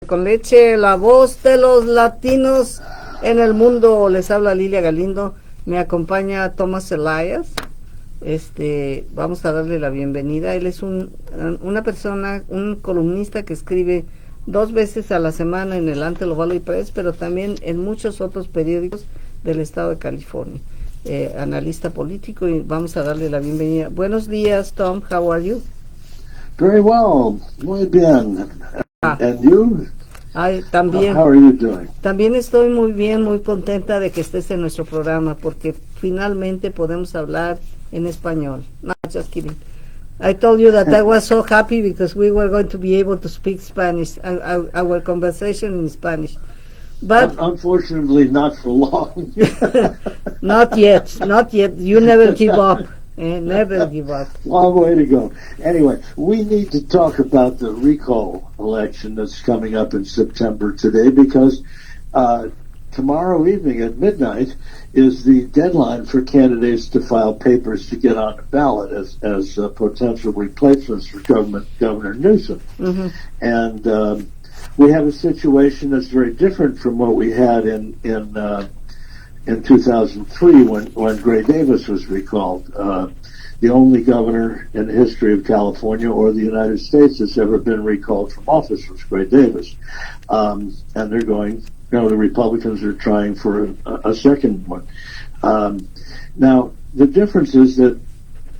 Con Leche, la voz de los latinos en el mundo. Les habla Lilia Galindo. Me acompaña Thomas Elias. Vamos a darle la bienvenida. Él es una persona, un columnista que escribe 2 veces a la semana en el Antelope Valley Press, pero también en muchos otros periódicos del estado de California. Analista político, y vamos a darle la bienvenida. Buenos días, Tom. How are you? Very well, muy bien. And you? También. How are you doing? También estoy muy bien, muy contenta de que estés en nuestro programa, porque finalmente podemos hablar en español. No, just kidding. I told you that I was so happy because we were going to be able to speak Spanish, our conversation in Spanish. But unfortunately, not for long. not yet. You never give up. Never give up. Long way to go. Anyway, we need to talk about the recall election that's coming up in September today, because tomorrow evening at midnight is the deadline for candidates to file papers to get on the ballot as potential replacements for Governor Newsom. Mm-hmm. And we have a situation that's very different from what we had in 2003 when Gray Davis was recalled. The only governor in the history of California or the United States that's ever been recalled from office was Gray Davis. And they're going, the Republicans are trying for a second one. Now, the difference is that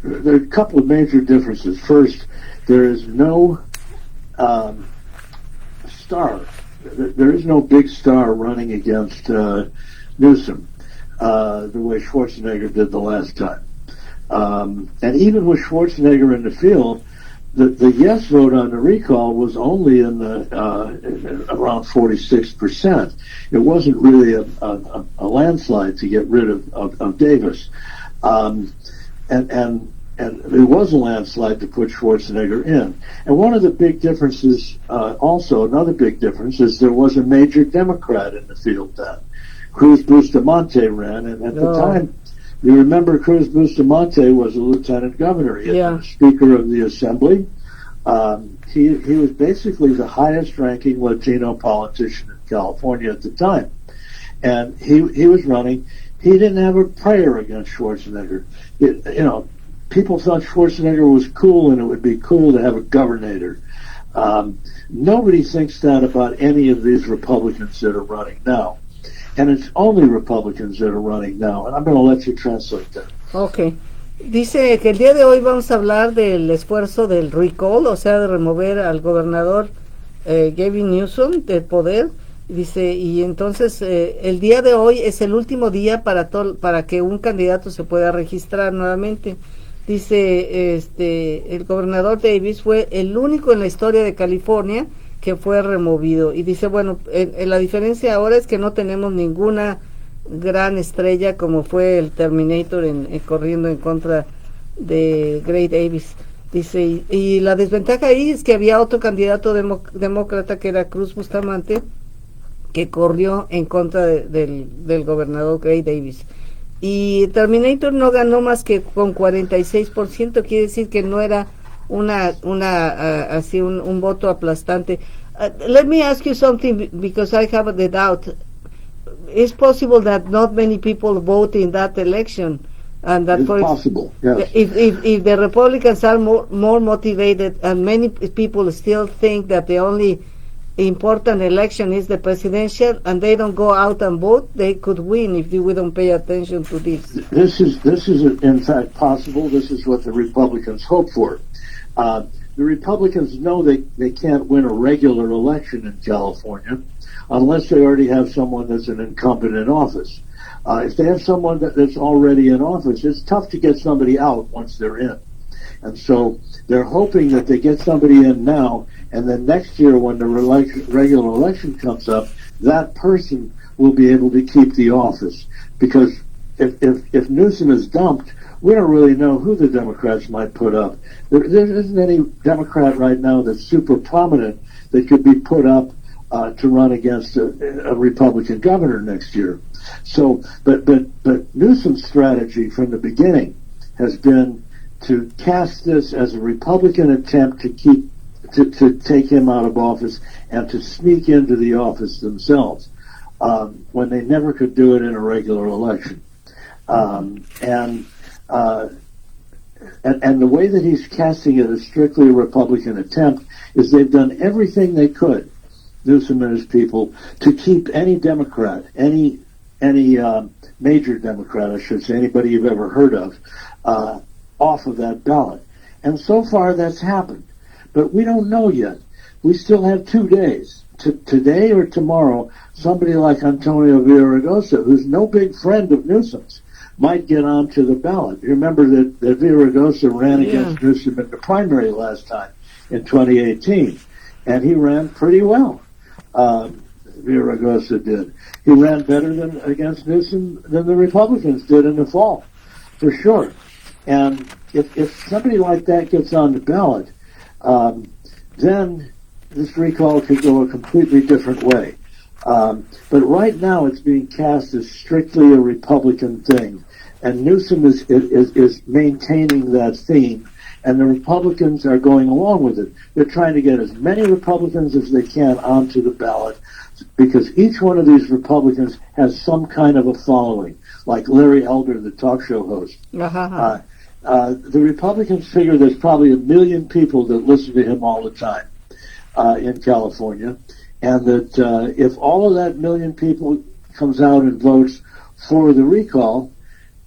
there are a couple of major differences. First, there is no star. There is no big star running against Newsom the way Schwarzenegger did the last time. And even with Schwarzenegger in the field, the yes vote on the recall was only in the around 46%. It wasn't really a landslide to get rid of Davis. And it was a landslide to put Schwarzenegger in. And one of the big differences, another big difference, is there was a major Democrat in the field then. Cruz Bustamante ran, and at the time, you remember Cruz Bustamante was a lieutenant governor. He had been Speaker of the Assembly. He was basically the highest ranking Latino politician in California at the time. And he was running. He didn't have a prayer against Schwarzenegger. People thought Schwarzenegger was cool, and it would be cool to have a governor. Nobody thinks that about any of these Republicans that are running now. And it's only Republicans that are running now. And I'm going to let you translate that. Okay. Dice que el día de hoy vamos a hablar del esfuerzo del recall, o sea, de remover al gobernador Gavin Newsom del poder. Dice, y entonces el día de hoy es el último día para que un candidato se pueda registrar nuevamente. Dice, el gobernador Davis fue el único en la historia de California que fue removido. Y dice, bueno, la diferencia ahora es que no tenemos ninguna gran estrella como fue el Terminator corriendo en contra de Gray Davis. Dice, y la desventaja ahí es que había otro candidato demócrata que era Cruz Bustamante, que corrió en contra del gobernador Gray Davis. Y Terminator no ganó más que con 46%, quiere decir que no era un voto aplastante. Let me ask you something, because I have the doubt. It's possible that not many people vote in that election, and that it's possible. Yes. If the Republicans are more motivated, and many people still think that the only important election is the presidential, and they don't go out and vote, they could win if we don't pay attention to this. This is in fact possible. This is what the Republicans hope for. The Republicans know they can't win a regular election in California unless they already have someone that's an incumbent in office. If they have someone that's already in office, it's tough to get somebody out once they're in. And so they're hoping that they get somebody in now, and then next year when the regular election comes up, that person will be able to keep the office. Because if Newsom is dumped, we don't really know who the Democrats might put up. There isn't any Democrat right now that's super prominent that could be put up to run against a Republican governor next year. So, but Newsom's strategy from the beginning has been to cast this as a Republican attempt to keep to take him out of office and to sneak into the office themselves when they never could do it in a regular election. And the way that he's casting it as strictly a Republican attempt is they've done everything they could, Newsom and his people, to keep any Democrat, any major Democrat, I should say, anybody you've ever heard of, off of that ballot. And so far that's happened. But we don't know yet. We still have 2 days. Today or tomorrow, somebody like Antonio Villaraigosa, who's no big friend of Newsom's, might get onto the ballot. You remember that Villaraigosa ran against Newsom in the primary last time in 2018, and he ran pretty well. Villaraigosa did. He ran better against Newsom than the Republicans did in the fall, for sure. And if somebody like that gets on the ballot, then this recall could go a completely different way. But right now it's being cast as strictly a Republican thing. And Newsom is maintaining that theme, and the Republicans are going along with it. They're trying to get as many Republicans as they can onto the ballot, because each one of these Republicans has some kind of a following, like Larry Elder, the talk show host. The Republicans figure there's probably 1 million people that listen to him all the time in California, and that if all of that 1 million people comes out and votes for the recall,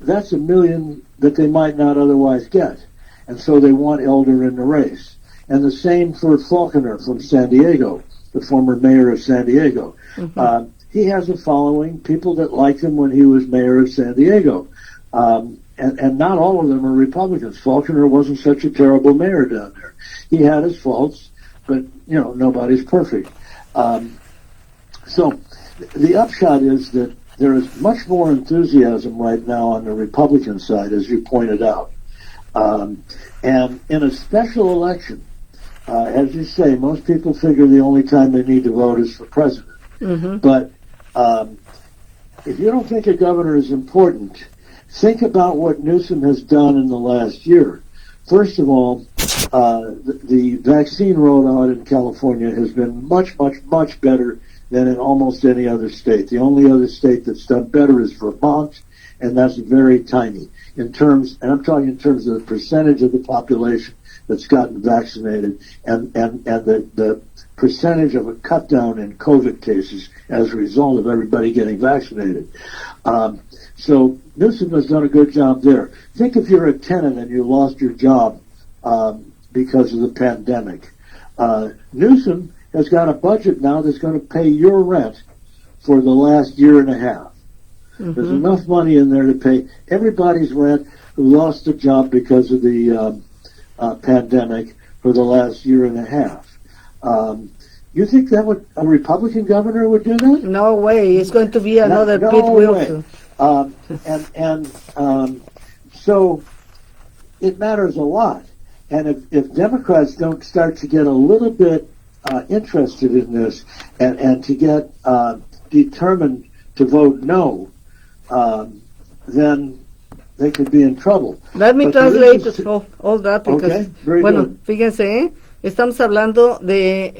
that's 1 million that they might not otherwise get. And so they want Elder in the race. And the same for Faulconer from San Diego, the former mayor of San Diego. Mm-hmm. He has a following, people that liked him when he was mayor of San Diego. And not all of them are Republicans. Faulconer wasn't such a terrible mayor down there. He had his faults, but, nobody's perfect. So the upshot is that there is much more enthusiasm right now on the Republican side, as you pointed out. And in a special election, as you say, most people figure the only time they need to vote is for president. Mm-hmm. But if you don't think a governor is important, think about what Newsom has done in the last year. First of all, the vaccine rollout in California has been much, much, much better than in almost any other state. The only other state that's done better is Vermont, and that's very tiny in terms, and I'm talking in terms of the percentage of the population that's gotten vaccinated and the percentage of a cut down in COVID cases as a result of everybody getting vaccinated. So Newsom has done a good job there. Think if you're a tenant and you lost your job because of the pandemic. Newsom has got a budget now that's going to pay your rent for the last year and a half. Mm-hmm. There's enough money in there to pay everybody's rent who lost a job because of the pandemic for the last year and a half. You think that a Republican governor would do that? No way. It's going to be another Pete Wilson. So it matters a lot. And if Democrats don't start to get a little bit interested in this and to get determined to vote no, then they could be in trouble. Let me translate all that because, good. Fíjense, estamos hablando de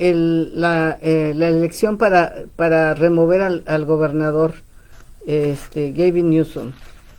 la elección para remover al gobernador Gavin Newsom.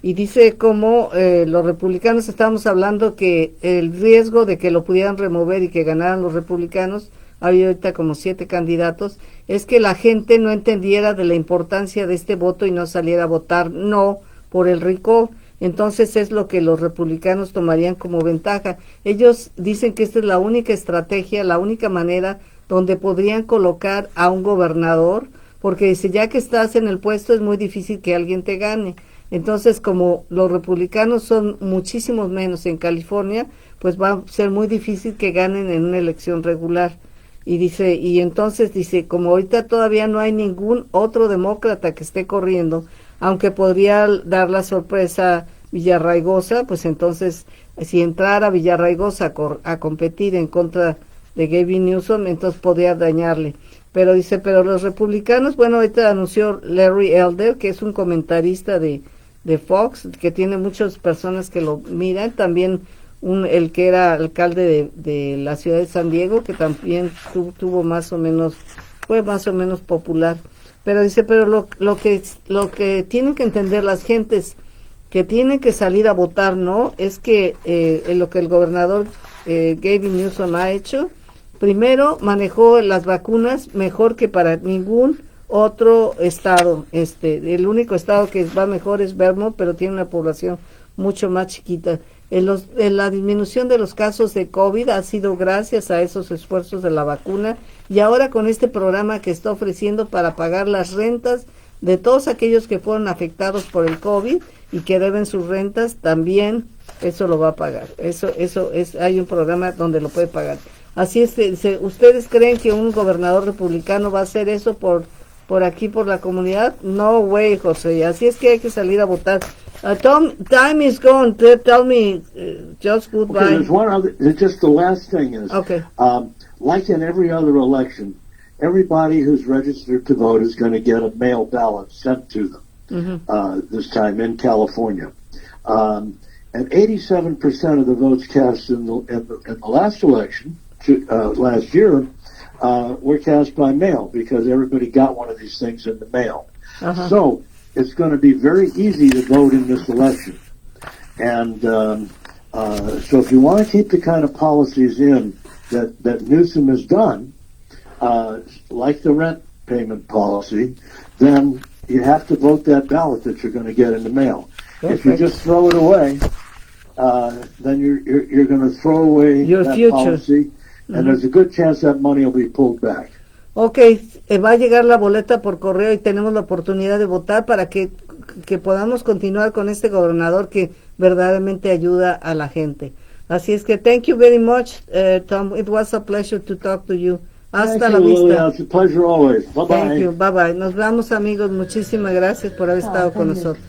Y dice como los republicanos, estábamos hablando que el riesgo de que lo pudieran remover y que ganaran los republicanos, había ahorita como 7 candidatos, es que la gente no entendiera de la importancia de este voto y no saliera a votar no por el recall. Entonces es lo que los republicanos tomarían como ventaja. Ellos dicen que esta es la única estrategia, la única manera donde podrían colocar a un gobernador, porque dice, ya que estás en el puesto es muy difícil que alguien te gane. Entonces, como los republicanos son muchísimos menos en California, pues va a ser muy difícil que ganen en una elección regular. Y dice, y entonces dice, como ahorita todavía no hay ningún otro demócrata que esté corriendo, aunque podría dar la sorpresa Villaraigosa, pues entonces, si entrara Villaraigosa a competir en contra de Gavin Newsom, entonces podría dañarle. Pero dice, pero los republicanos, bueno, ahorita anunció Larry Elder, que es un comentarista de Fox, que tiene muchas personas que lo miran, también el que era alcalde de la ciudad de San Diego, que también tuvo más o menos, fue más o menos popular. Pero dice, pero lo que tienen que entender las gentes que tienen que salir a votar, ¿no? Es que lo que el gobernador Gavin Newsom ha hecho, primero manejó las vacunas mejor que para ningún otro estado. El único estado que va mejor es Vermont, pero tiene una población mucho más chiquita. La disminución de los casos de COVID ha sido gracias a esos esfuerzos de la vacuna, y ahora con este programa que está ofreciendo para pagar las rentas de todos aquellos que fueron afectados por el COVID y que deben sus rentas, también eso lo va a pagar. Hay un programa donde lo puede pagar. Así es que, ¿ustedes creen que un gobernador republicano va a hacer eso por aquí, por la comunidad? No way, José. Así es que hay que salir a votar. Tom, time is gone. Tell me just goodbye. Okay, there's one other, just the last thing is, okay. Like in every other election, everybody who's registered to vote is going to get a mail ballot sent to them, this time in California. And 87% of the votes cast in the last election, last year, were cast by mail because everybody got one of these things in the mail. So it's going to be very easy to vote in this election. And so if you want to keep the kind of policies in that Newsom has done, like the rent payment policy, then you have to vote that ballot that you're going to get in the mail. Perfect. If you just throw it away, then you're going to throw away your that future policy, and there's a good chance that money will be pulled back. Okay, va a llegar la boleta por correo y tenemos la oportunidad de votar para que podamos continuar con este gobernador que verdaderamente ayuda a la gente. Así es que thank you very much, Tom. It was a pleasure to talk to you. Hasta la vista. Lilia. It's a pleasure always. Bye bye. Thank you. Bye bye. Nos vemos, amigos. Muchísimas gracias por haber estado con nosotros.